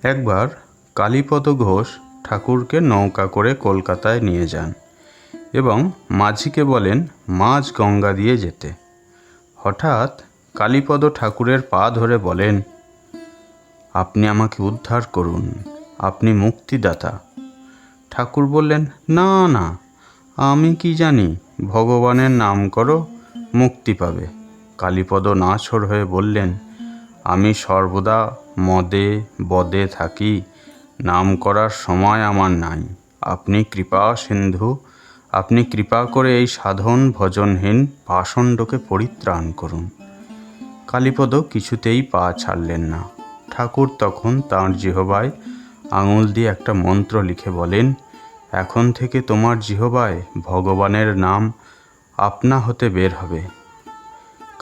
একবার কালীপদ ঘোষ ঠাকুরকে নৌকা করে কলকাতায় নিয়ে যান এবং মাঝিকে বলেন মাঝ গঙ্গা দিয়ে যেতে। হঠাৎ কালীপদ ঠাকুরের পা ধরে বলেন, আপনি আমাকে উদ্ধার করুন, আপনি মুক্তিদাতা। ঠাকুর বললেন, না না, আমি কি জানি, ভগবানের নাম করো, মুক্তি পাবে। কালীপদ নাছোড় হয়ে বললেন, আমি সর্বদা মদে বদে থাকি, নাম করার সময় আমার নাই। আপনি কৃপা সিন্ধু, আপনি কৃপা করে এই সাধন ভজনহীন পাষণ্ডকে পরিত্রাণ করুন। কালীপদ কিছুতেই পা ছাড়লেন না। ঠাকুর তখন তাঁর জিহ্বায় আঙুল দিয়ে একটা মন্ত্র লিখে বলেন, এখন থেকে তোমার জিহ্বায় ভগবানের নাম আপনা হতে বের হবে।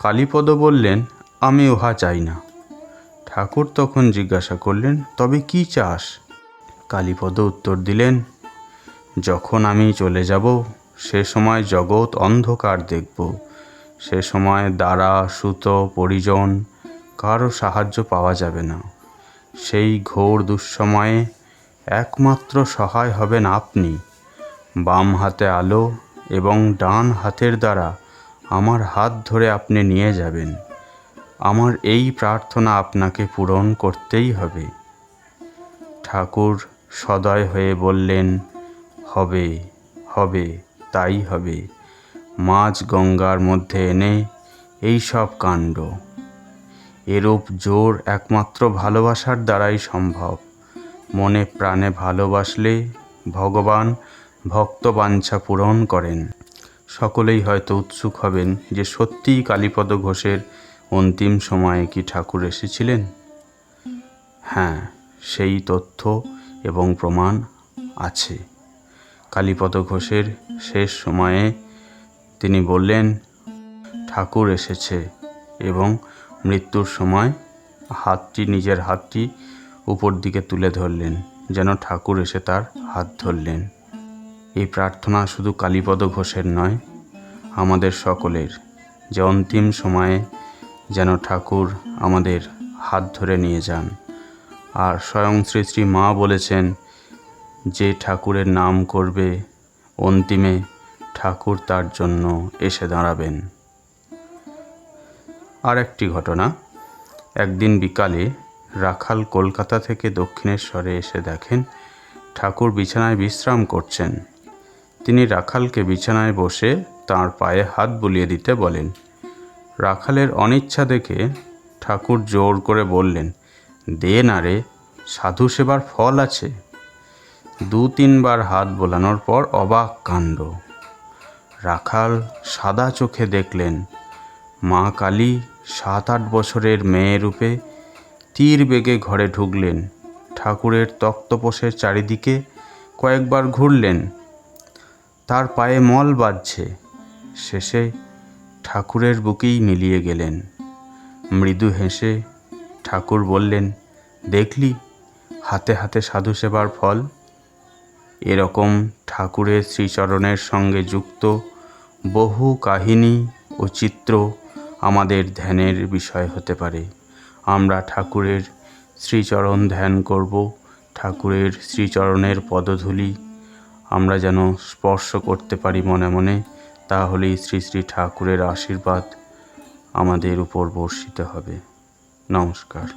কালীপদ বললেন, আমি উহা চাই না। ঠাকুর তখন জিজ্ঞাসা করলেন, তবে কি চাস? কালীপদ উত্তর দিলেন, যখন আমি চলে যাব সে সময় জগৎ অন্ধকার দেখব, সে সময় দ্বারা সুত পরিজন কারো সাহায্য পাওয়া যাবে না। সেই ঘোর দুঃসময়ে একমাত্র সহায় হবেন আপনি। বাম হাতে আলো এবং ডান হাতের দ্বারা আমার হাত ধরে আপনি নিয়ে যাবেন। আমার এই প্রার্থনা আপনাকে পূরণ করতেই হবে। ঠাকুর সদয় হয়ে বললেন, হবে হবে, তাই হবে। মাঝ গঙ্গার মধ্যে এনে এই সব কাণ্ড। এরূপ জোর একমাত্র ভালোবাসার দ্বারাই সম্ভব। মনে প্রাণে ভালোবাসলে ভগবান ভক্তবাঞ্ছা পূরণ করেন। সকলেই হয়তো উৎসুক হবেন যে সত্যিই কালীপদ ঘোষের অন্তিম সময়ে কি ঠাকুর এসেছিলেন? হ্যাঁ, সেই তথ্য এবং প্রমাণ আছে। কালীপদ ঘোষের শেষ সময়ে তিনি বললেন, ঠাকুর এসেছে, এবং মৃত্যুর সময় নিজের হাতটি উপর দিকে তুলে ধরলেন, যেন ঠাকুর এসে তার হাত ধরলেন। এই প্রার্থনা শুধু কালীপদ ঘোষের নয়, আমাদের সকলের, যে অন্তিম সময়ে যেন ঠাকুর আমাদের হাত ধরে নিয়ে যান। আর স্বয়ং শ্রী শ্রী মা বলেছেন, যে ঠাকুরের নাম করবে অন্তিমে, ঠাকুর তার জন্য এসে দাঁড়াবেন। আর একটি ঘটনা, একদিন বিকালে রাখাল কলকাতা থেকে দক্ষিণেশ্বরে এসে দেখেন ঠাকুর বিছানায় বিশ্রাম করছেন। তিনি রাখালকে বিছানায় বসে তাঁর পায়ে হাত বুলিয়ে দিতে বলেন। রাখালের অনিচ্ছা দেখে ঠাকুর জোর করে বললেন, দে না রে, সাধু সেবার ফল আছে। 2-3 বার হাত বোলানোর পর অবাক কাণ্ড। রাখাল সাদা চোখে দেখলেন মা কালী 7-8 বছরের মেয়ে রূপে তীর বেগে ঘরে ঢুকলেন। ঠাকুরের তক্তপোষের চারিদিকে কয়েকবার ঘুরলেন। তার পায়ে মল বাজছে। শেষে ঠাকুরের বুকেই মিলিয়ে গেলেন। মৃদু হেসে ঠাকুর বললেন, দেখলি, হাতে হাতে সাধু সেবার ফল। এরকম ঠাকুরের শ্রীচরণের সঙ্গে যুক্ত বহু কাহিনী ও চিত্র আমাদের ধ্যানের বিষয় হতে পারে। আমরা ঠাকুরের শ্রীচরণ ধ্যান করব, ঠাকুরের শ্রীচরণের পদধূলি আমরা যেন স্পর্শ করতে পারি মনে মনে। তাহলেই শ্রী শ্রী ঠাকুরের আশীর্বাদ আমাদের উপর বর্ষিত হবে। নমস্কার।